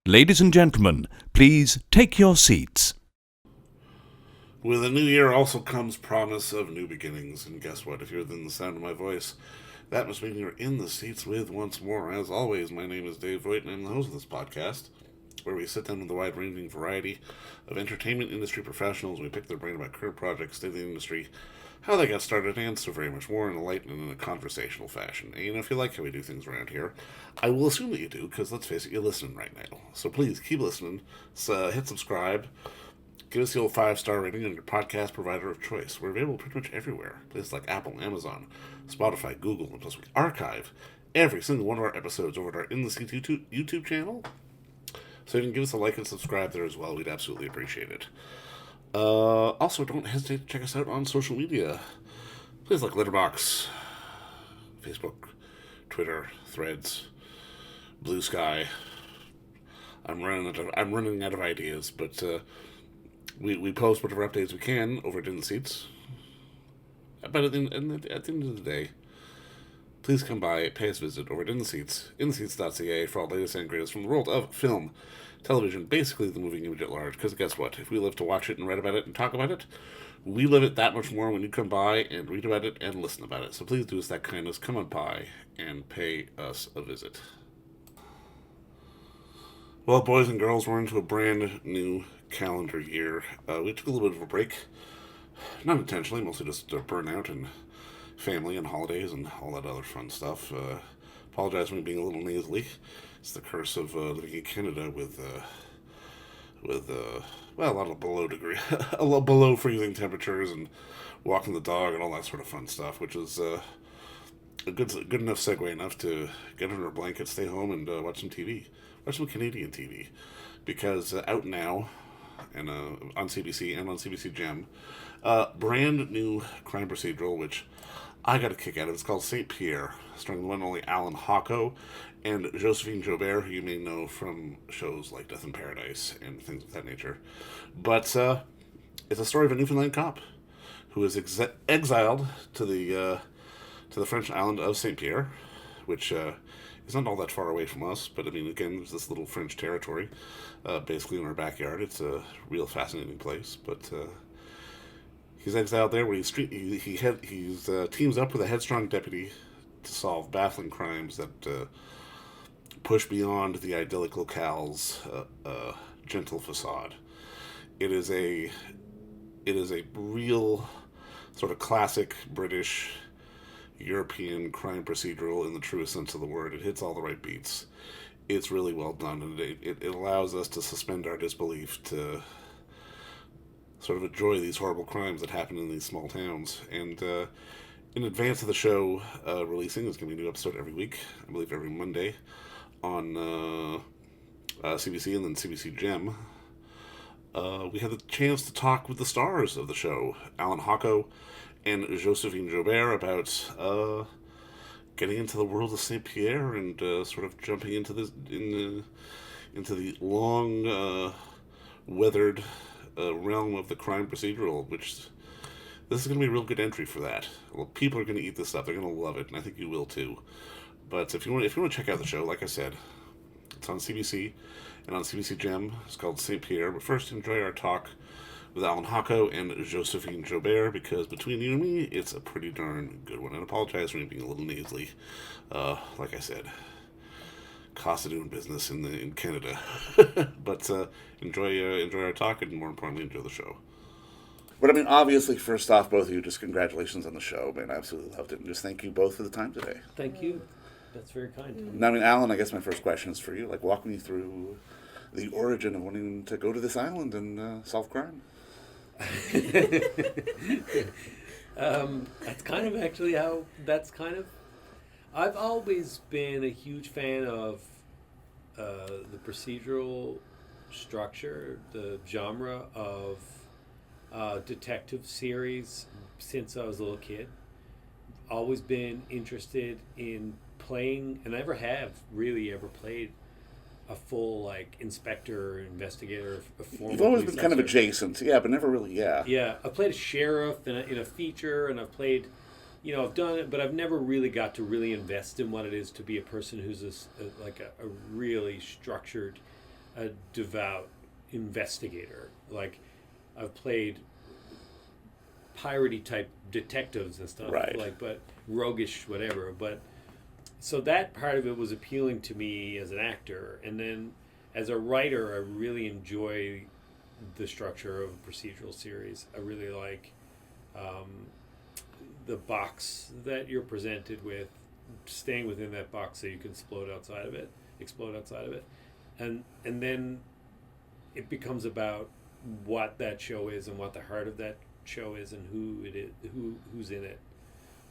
Ladies and gentlemen, please take your seats. With a new year also comes promise of new beginnings, and guess what? If you're within the sound of my voice, that must mean you're in the seats with once more. As always, my name is Dave Voigt, and I'm the host of this podcast, where we sit down with a wide-ranging variety of entertainment industry professionals. We pick their brain about current projects, state of the industry, how they got started, and so very much more in a light and in a conversational fashion. And if you like how we do things around here, I will assume that you do, because let's face it, you're listening right now. So please keep listening. So hit subscribe. Give us the old 5-star rating on your podcast provider of choice. We're available pretty much everywhere. Places like Apple, Amazon, Spotify, Google, and plus we archive every single one of our episodes over at our In the Seats YouTube channel. So you can give us a like and subscribe there as well. We'd absolutely appreciate it. Also, don't hesitate to check us out on social media. Places like Letterboxd, Facebook, Twitter, Threads, Blue Sky. I'm running out of ideas, but we post whatever updates we can over at In the Seats. But at the end of the day, please come by, pay us a visit over at In the Seats, intheseats.ca for all the latest and greatest from the world of film, television, basically the moving image at large. Because guess what? If we live to watch it and read about it and talk about it, we live it that much more when you come by and read about it and listen about it. So please do us that kindness. Come on by and pay us a visit. Well, boys and girls, we're into a brand new calendar year. We took a little bit of a break. Not intentionally, mostly just burnout and family and holidays and all that other fun stuff. Apologize for me being a little nasally. It's the curse of living in Canada with a lot of a lot below freezing temperatures and walking the dog and all that sort of fun stuff, which is a good enough segue enough to get under a blanket, stay home, and watch some TV. Watch some Canadian TV. Because out now, and on CBC and on CBC Gem, brand new crime procedural, which I got a kick out of. It's called Saint-Pierre, starring the one and only Allan Hawco and Josephine Jobert, who you may know from shows like Death in Paradise and things of that nature. But it's a story of a Newfoundland cop who is exiled to the French Island of Saint-Pierre, which is not all that far away from us. But I mean, again, there's this little French territory, basically in our backyard. It's a real fascinating place, but. He's exiled there where he teams up with a headstrong deputy to solve baffling crimes that push beyond the idyllic locale's gentle facade. It is a real sort of classic British European crime procedural in the truest sense of the word. It hits all the right beats. It's really well done, and it allows us to suspend our disbelief to sort of enjoy these horrible crimes that happen in these small towns. And in advance of the show releasing, there's going to be a new episode every week, I believe every Monday, on CBC and then CBC Gem. We had the chance to talk with the stars of the show, Allan Hawco and Josephine Jobert, about getting into the world of Saint-Pierre and sort of jumping into the long weathered realm of the crime procedural, which this is going to be a real good entry for that. Well, people are going to eat this up. They're going to love it, and I think you will too. But if you want to check out the show, like I said, it's on CBC and on CBC Gem. It's called Saint-Pierre. But first, enjoy our talk with Allan Hawco and Josephine Jobert, because between you and me, it's a pretty darn good one. And I apologize for me being a little nasally. Like I said, cost of doing business in Canada. But enjoy our talk, and more importantly, enjoy the show. But I mean, obviously, first off, both of you, just congratulations on the show, man. I absolutely loved it, and just thank you both for the time today. Thank you. That's very kind. Now, I mean, Allan, I guess my first question is for you. Like, walk me through the origin of wanting to go to this island and solve crime. That's kind of actually how. I've always been a huge fan of the procedural structure, the genre of detective series since I was a little kid. Always been interested in playing, and I never have really ever played a full like inspector or investigator. You've always been kind of adjacent, yeah, but never really, yeah. Yeah, I played a sheriff in a feature, and I've played, I've done it, but I've never really got to really invest in what it is to be a person who's a really structured a devout investigator. Like, I've played piratey type detectives and stuff, Right. like, but roguish, whatever. But so that part of it was appealing to me as an actor, and then as a writer, I really enjoy the structure of a procedural series. I really like the box that you're presented with, staying within that box so you can explode outside of it, and then it becomes about what that show is and what the heart of that show is and who it is, who's in it,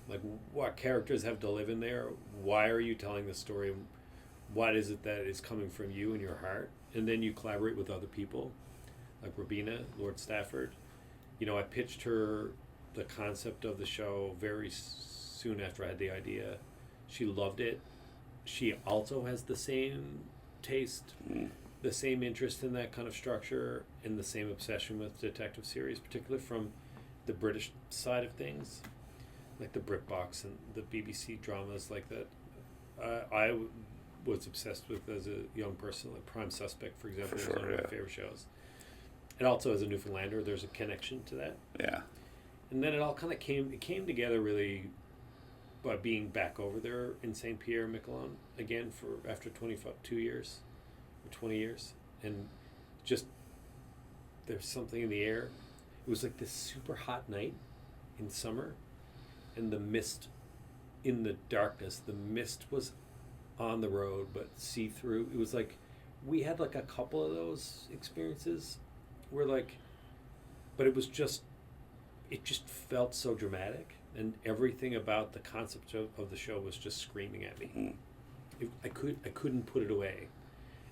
like what characters have to live in there. Why are you telling the story? What is it that is coming from you and your heart? And then you collaborate with other people, like Robina, Lord Stafford. You know, I pitched her the concept of the show very soon after I had the idea. She loved it. She also has the same taste, the same interest in that kind of structure, and the same obsession with detective series, particularly from the British side of things, like the BritBox and the BBC dramas like that. I was obsessed with as a young person, like Prime Suspect, for example, was one of my favorite shows. And also as a Newfoundlander, there's a connection to that. Yeah. And then it all kind of came together really by being back over there in Saint-Pierre, Miquelon, again for after 22 years or 20 years. And just there's something in the air. It was like this super hot night in summer, and the mist in the darkness, the mist was on the road but see-through. It was like we had like a couple of those experiences where like, but it just felt so dramatic, and everything about the concept of the show was just screaming at me. I couldn't put it away.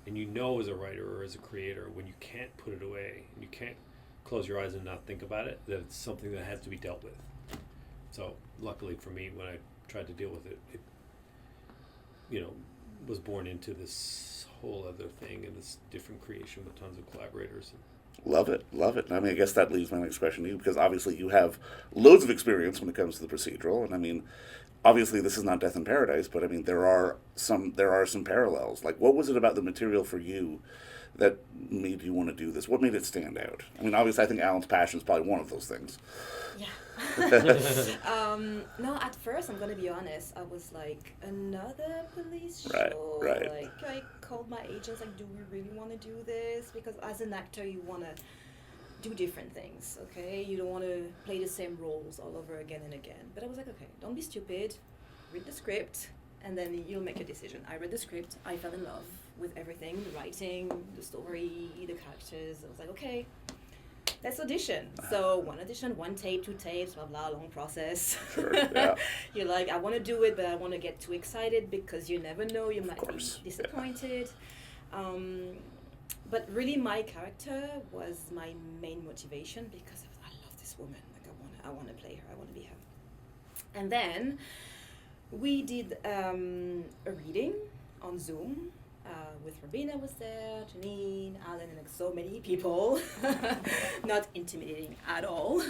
And you know, as a writer or as a creator, when you can't put it away and you can't close your eyes and not think about it, that it's something that has to be dealt with. So luckily for me, when I tried to deal with it, it was born into this whole other thing and this different creation with tons of collaborators. Love it. I mean, I guess that leads my next question to you, because obviously you have loads of experience when it comes to the procedural, and I mean, obviously this is not Death in Paradise, but I mean, there are some parallels. Like, what was it about the material for you that made you want to do this? What made it stand out? I mean, obviously I think Allan's passion is probably one of those things. Yeah. No, at first, I'm going to be honest, I was like, another police show? Right. Like, I called my agents, like, do we really want to do this? Because as an actor, you want to do different things, okay? You don't want to play the same roles all over again and again. But I was like, okay, don't be stupid, read the script, and then you'll make a decision. I read the script, I fell in love with everything, the writing, the story, the characters. I was like, okay, let's audition. So one audition, one tape, two tapes, blah, blah, long process. Sure, yeah. You're like, I want to do it, but I want to get too excited because you never know, you might be disappointed. Yeah. But really my character was my main motivation because I love this woman. Like I want to play her, I want to be her. And then we did a reading on Zoom. With Robina was there, Janine, Allan, and like so many people. Not intimidating at all.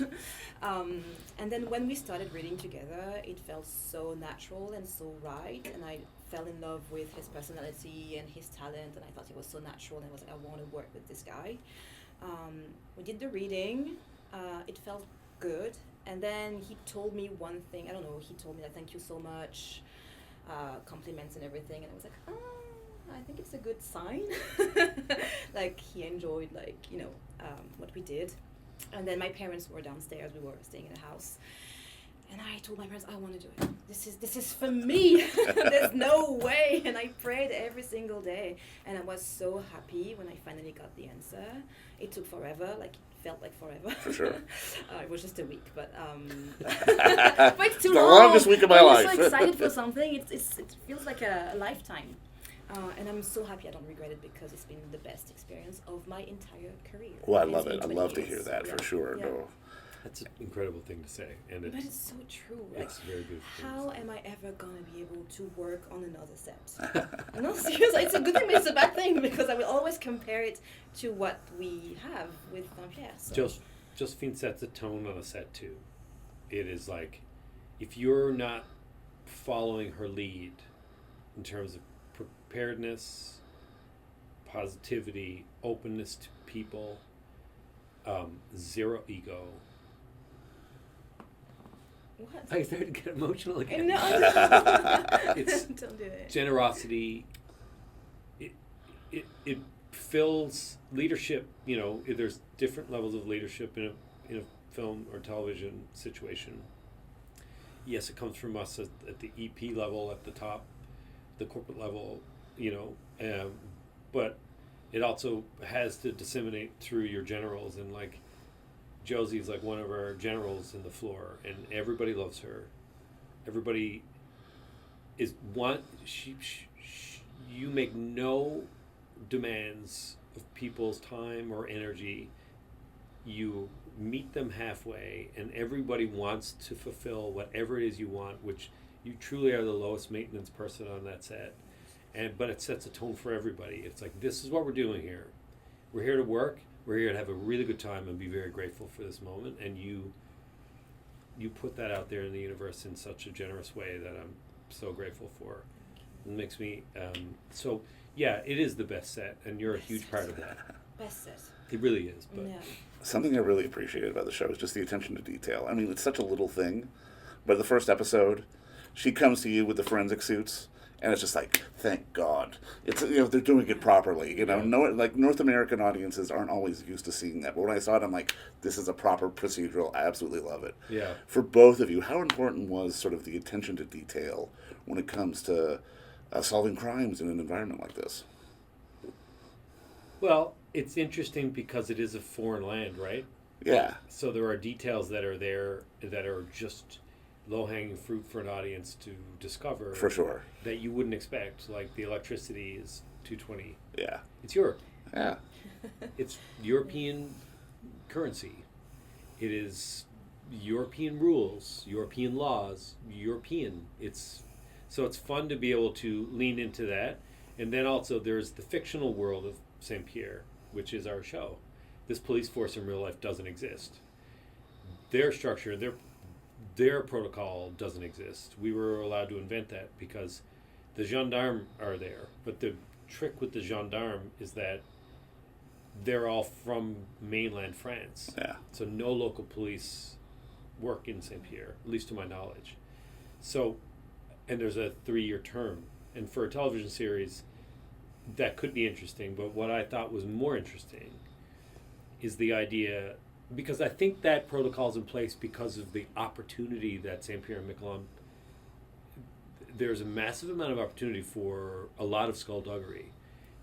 And then when we started reading together, it felt so natural and so right, and I fell in love with his personality and his talent, and I thought he was so natural, and I was like, I want to work with this guy. We did the reading, it felt good, and then he told me one thing, I don't know, he told me like, thank you so much, compliments and everything, and I was like, I think it's a good sign. Like he enjoyed what we did. And then my parents were downstairs, we were staying in a house. And I told my parents, I want to do it. This is for me. There's no way. And I prayed every single day. And I was so happy when I finally got the answer. It took forever, like it felt like forever. For sure. It was just a week, but but it's too the long. longest week of my life. I'm so excited for something. It feels like a lifetime. And I'm so happy I don't regret it because it's been the best experience of my entire career. Well, I love it. I'd love to hear that for sure. Yeah. No. That's an incredible thing to say. And but it's so true. It's very beautiful. How am I ever going to be able to work on another set? No, seriously, it's a good thing, but it's a bad thing because I will always compare it to what we have with Saint-Pierre. So. Josephine sets a tone on a set too. It is like, if you're not following her lead in terms of preparedness, positivity, openness to people, zero ego. What? I started to get emotional again. No, It's don't do it. generosity. It fills leadership. You know, there's different levels of leadership in a film or television situation. Yes, it comes from us at the EP level at the top, the corporate level, you know, but it also has to disseminate through your generals, and like Josie's like one of our generals in the floor, and everybody loves her. Everybody is you make no demands of people's time or energy. You meet them halfway, and everybody wants to fulfill whatever it is you want, which you truly are the lowest maintenance person on that set. But it sets a tone for everybody. It's like, this is what we're doing here. We're here to work. We're here to have a really good time and be very grateful for this moment. And you put that out there in the universe in such a generous way that I'm so grateful for. It makes me so yeah, it is the best set, and you're a huge part of that. Best set. It really is. But Yeah. Something I really appreciated about the show is just the attention to detail. I mean, it's such a little thing, but the first episode, she comes to you with the forensic suits, and it's just like, thank God. It's, you know, they're doing it properly. You know, Yeah. no, like North American audiences aren't always used to seeing that. But when I saw it, I'm like, this is a proper procedural. I absolutely love it. yeah. For both of you, how important was sort of the attention to detail when it comes to solving crimes in an environment like this? Well, it's interesting because it is a foreign land, right? Yeah. So there are details that are there that are just low-hanging fruit for an audience to discover. For sure. That you wouldn't expect. Like the electricity is 220. Yeah. It's Europe. Yeah. It's European currency. It is European rules, European laws, European. So it's fun to be able to lean into that. And then also there's the fictional world of Saint-Pierre, which is our show. This police force in real life doesn't exist. Their structure, their protocol doesn't exist. We were allowed to invent that because the gendarmes are there. But the trick with the gendarmes is that they're all from mainland France. Yeah. So no local police work in Saint-Pierre, at least to my knowledge. So, and there's a 3-year term. And for a television series, that could be interesting. But what I thought was more interesting is the idea, because I think that protocol's in place because of the opportunity that Saint-Pierre and Miquelon, there's a massive amount of opportunity for a lot of skullduggery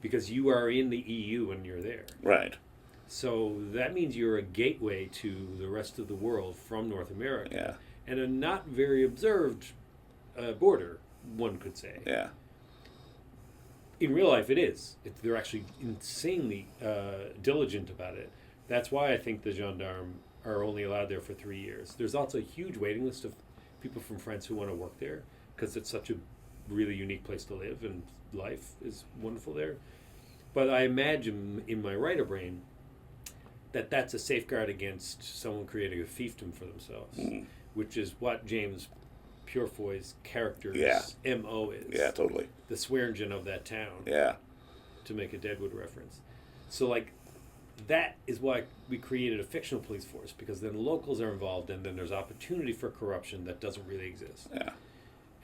because you are in the EU when you're there. Right. So that means you're a gateway to the rest of the world from North America. Yeah. And a not very observed border, one could say. Yeah. In real life, it is. They're actually insanely diligent about it. That's why I think the gendarmes are only allowed there for 3 years. There's also a huge waiting list of people from France who want to work there because it's such a really unique place to live and life is wonderful there. But I imagine in my writer brain that that's a safeguard against someone creating a fiefdom for themselves, which is what James Purefoy's character's MO is. Yeah, totally. The Swearingen of that town, Yeah. to make a Deadwood reference. So, like, that is why we created a fictional police force, because then locals are involved, and then there's opportunity for corruption that doesn't really exist. Yeah.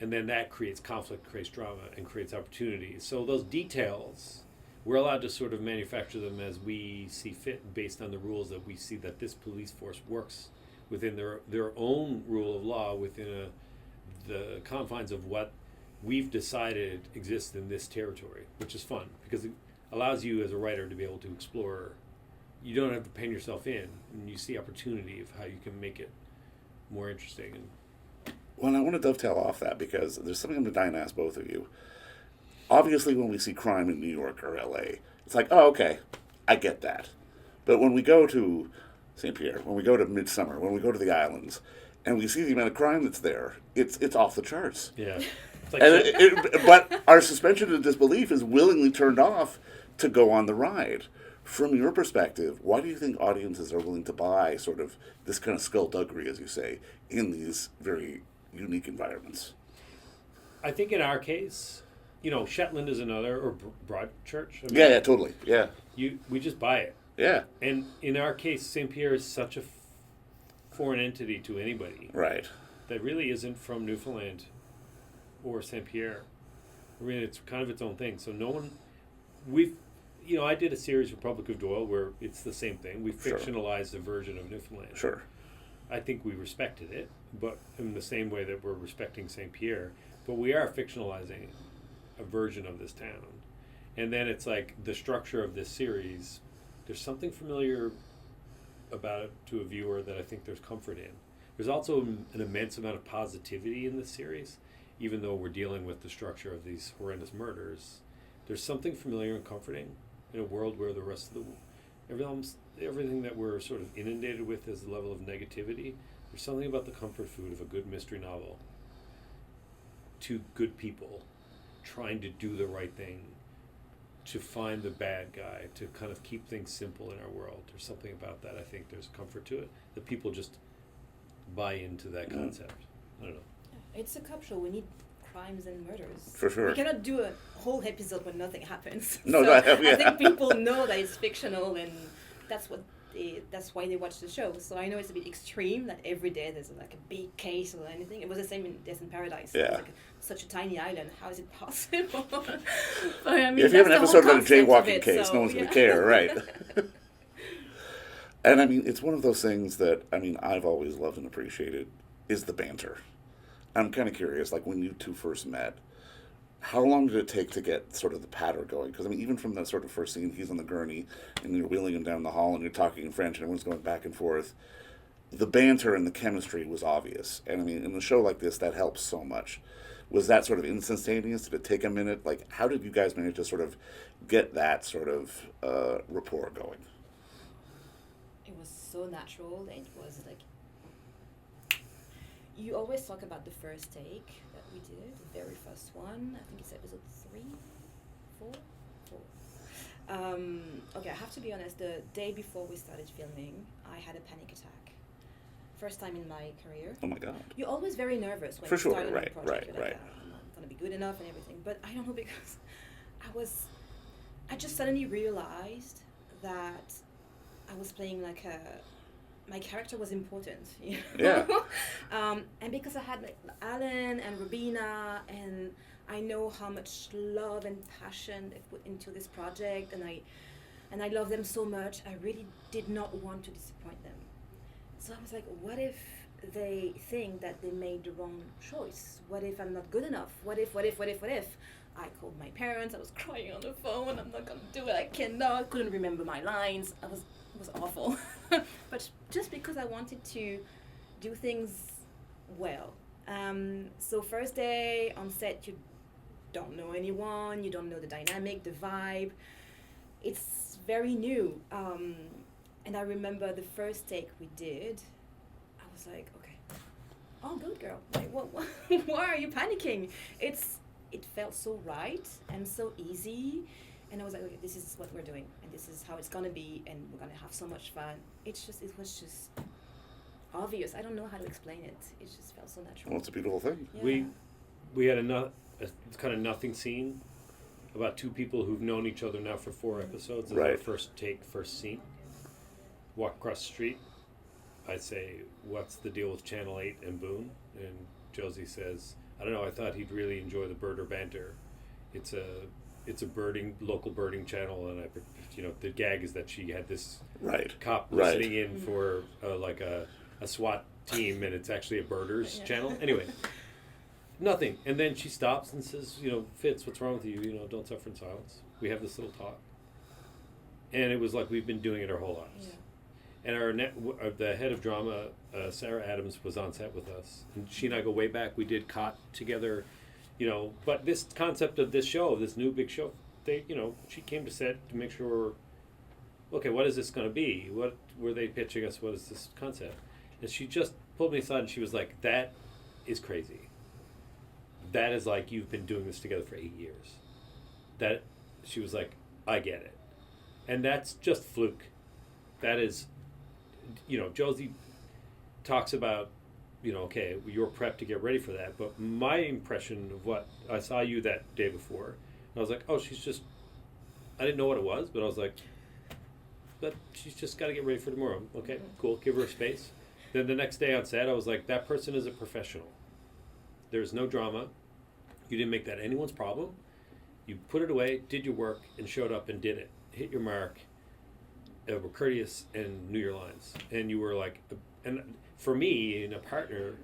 And then that creates conflict, creates drama, and creates opportunities. So those details, we're allowed to sort of manufacture them as we see fit based on the rules that we see that this police force works within their own rule of law, within the confines of what we've decided exists in this territory, which is fun because it allows you as a writer to be able to explore. You don't have to pen yourself in, and you see opportunity of how you can make it more interesting. And Well, I want to dovetail off that because there's something I'm dying to ask both of you. Obviously, when we see crime in New York or LA, it's like, oh, okay, I get that. But when we go to Saint-Pierre, when we go to Midsummer, when we go to the islands, and we see the amount of crime that's there, it's off the charts. yeah, it's like But our suspension of disbelief is willingly turned off to go on the ride. From your perspective, why do you think audiences are willing to buy sort of this kind of skullduggery, as you say, in these very unique environments? I think in our case, Shetland is another, or Broadchurch. I mean, Yeah, totally. Yeah. we just buy it. Yeah. And in our case, Saint-Pierre is such a foreign entity to anybody Right. that really isn't from Newfoundland or Saint-Pierre. I mean, it's kind of its own thing. So no one, I did a series, Republic of Doyle, where it's the same thing. We Sure. fictionalized a version of Newfoundland. Sure. I think we respected it, but in the same way that we're respecting Saint-Pierre, but we are fictionalizing a version of this town. And then it's like the structure of this series, there's something familiar about it to a viewer that I think there's comfort in. There's also an immense amount of positivity in this series, even though we're dealing with the structure of these horrendous murders. There's something familiar and comforting in a world where the rest of everything that we're sort of inundated with is the level of negativity. There's something about the comfort food of a good mystery novel. Two good people trying to do the right thing, to find the bad guy, to kind of keep things simple in our world. There's something about that. I think there's comfort to it. That people just buy into that concept. I don't know. It's a cop show. We need crimes and murders. For sure. We cannot do a whole episode when nothing happens. No, So yeah. I think people know that it's fictional, and that's why they watch the show. So I know it's a bit extreme that every day there's like a big case or anything. It was the same in Death in Paradise. Yeah. It's like such a tiny island. How is it possible? But I mean, If you have an that's the episode whole about a concept of jaywalking it, case, so, no one's going yeah. to care, right? And I mean, it's one of those things that, I mean, I've always loved and appreciated is the banter. I'm kind of curious, like when you two first met, how long did it take to get sort of the patter going? Because, I mean, even from that sort of first scene, he's on the gurney, and you're wheeling him down the hall, and you're talking in French, and everyone's going back and forth. The banter and the chemistry was obvious. And, I mean, in a show like this, that helps so much. Was that sort of instantaneous? Did it take a minute? Like, how did you guys manage to sort of get that sort of rapport going? It was so natural, and it was like, you always talk about the first take that we did, the very first one. I think it's episode 3, 4. Okay, I have to be honest. The day before we started filming, I had a panic attack. First time in my career. Oh my God. You're always very nervous when For you sure, start a new right, project. You're right. like, I'm not gonna be good enough and everything. But I don't know, because I just suddenly realized that I was playing like my character was important, you know? Yeah. And because I had like Allan and Robina, and I know how much love and passion they put into this project, and I love them so much, I really did not want to disappoint them. So I was like, what if they think that they made the wrong choice? What if I'm not good enough? What if? I called my parents, I was crying on the phone, I'm not gonna do it, I cannot, couldn't remember my lines, it was awful. But just because I wanted to do things well. So first day on set, you don't know anyone, you don't know the dynamic, the vibe. It's very new. And I remember the first take we did, I was like, okay, oh, good girl. Like, why are you panicking? It felt so right and so easy. And I was like, okay, this is what we're doing, and this is how it's gonna be, and we're gonna have so much fun. It was just obvious. I don't know how to explain it. It just felt so natural. Well, it's a beautiful thing. Yeah. We had a kind of nothing scene about two people who've known each other now for 4 episodes. This is our first scene. Walk across the street. I say, what's the deal with Channel 8 and Boone? And Josie says, I don't know, I thought he'd really enjoy the birder banter. It's a local birding channel, and the gag is that she had this cop listening in for like a SWAT team, and it's actually a birders channel. Anyway, nothing. And then she stops and says, Fitz, what's wrong with you? Don't suffer in silence. We have this little talk. And it was like we've been doing it our whole lives. Yeah. And the head of drama, Sarah Adams, was on set with us. And she and I go way back. We did COT together, But this concept of this show, this new big show, she came to set to make sure, okay, what is this going to be? What were they pitching us? What is this concept? And she just pulled me aside and she was like, that is crazy. That is like, you've been doing this together for 8 years. She was like, I get it. And that's just fluke. That is, Josie talks about, okay, you're prepped to get ready for that. But my impression of what I saw you that day before, I was like, oh, she's just, I didn't know what it was, but I was like, but she's just got to get ready for tomorrow. Okay, cool, give her space. Then the next day on set, I was like, that person is a professional. There's no drama. You didn't make that anyone's problem. You put it away, did your work, and showed up and did it. Hit your mark, were courteous, and knew your lines. And you were like, and for me, in a partner,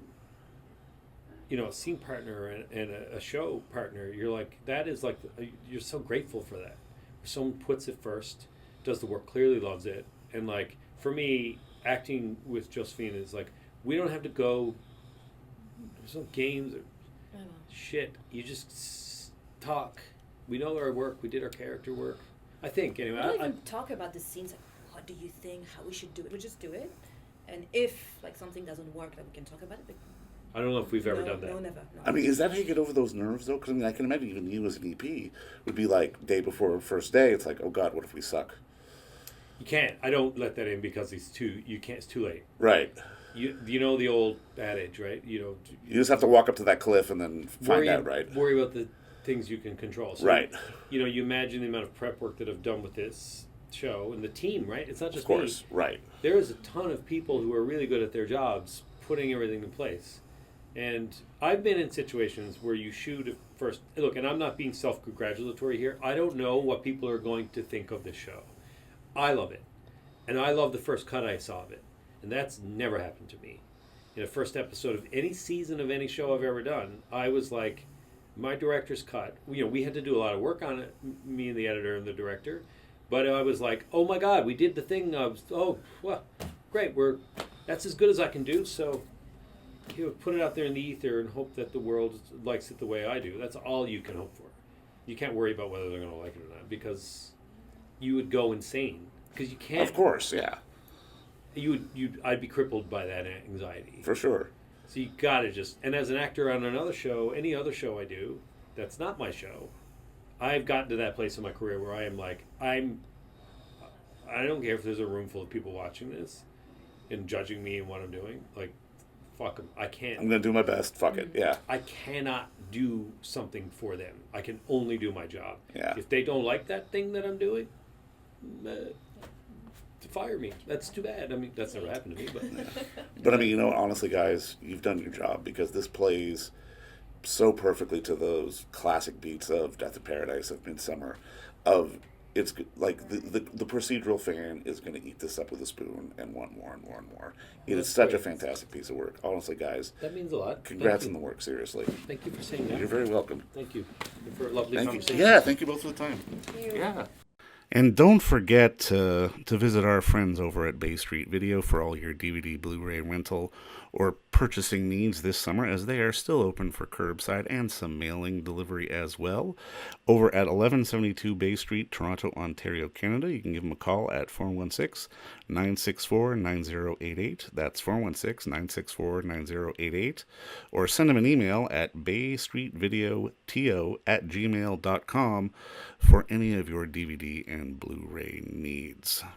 a scene partner and a show partner, you're like, that is like, you're so grateful for that. Someone puts it first, does the work, clearly loves it. And like, for me, acting with Josephine is like, we don't have to go, there's no games or shit. You just talk. We know our work. We did our character work. I think, anyway. We don't even talk about the scenes. Like, what do you think? How we should do it? We just do it. And if like something doesn't work, then we can talk about it. But I don't know if we've ever done that. No, never. No. I mean, is that how you get over those nerves, though? Because, I mean, I can imagine even you as an EP would be like, day before first day, it's like, oh, God, what if we suck? You can't. I don't let that in because it's too late. Right. You know the old adage, right? You just have to walk up to that cliff and then find out, right? Worry about the things you can control. So, right. You imagine the amount of prep work that I've done with this show and the team, right? It's not just of course, me. Right. There is a ton of people who are really good at their jobs, putting everything in place. And I've been in situations where you shoot at first. Look, and I'm not being self-congratulatory here. I don't know what people are going to think of this show. I love it. And I love the first cut I saw of it. And that's never happened to me. In a first episode of any season of any show I've ever done, I was like, my director's cut. We had to do a lot of work on it, me and the editor and the director. But I was like, oh my God, we did the thing. Well, great. That's as good as I can do. So put it out there in the ether and hope that the world likes it the way I do. That's all you can hope for. You can't worry about whether they're going to like it or not because you would go insane. Because you can't. Of course, yeah. I'd be crippled by that anxiety. For sure. So you gotta and as an actor on another show, any other show I do, that's not my show, I've gotten to that place in my career where I am like, I don't care if there's a room full of people watching this and judging me and what I'm doing. Like, fuck them. I can't. I'm gonna do my best. Fuck it. Yeah. I cannot do something for them. I can only do my job. Yeah. If they don't like that thing that I'm doing, fire me. That's too bad. I mean, that's never happened to me, but But I mean, honestly, guys, you've done your job because this plays so perfectly to those classic beats of Death in Paradise, of Midsummer, it's like the procedural fan is going to eat this up with a spoon and want more and more and more. It is such a fantastic piece of work. Honestly, guys, that means a lot. Congrats on the work, seriously. Thank you for saying that. You're very welcome. Thank you for a lovely Thank conversation. you. Yeah, thank you both for the time. Thank you. Yeah. And don't forget to visit our friends over at Bay Street Video for all your DVD, Blu-ray rental, or purchasing needs this summer, as they are still open for curbside and some mailing delivery as well. Over at 1172 Bay Street, Toronto, Ontario, Canada, you can give them a call at 416-964-9088. That's 416-964-9088. Or send them an email at baystreetvideoto@gmail.com for any of your DVD and Blu-ray needs.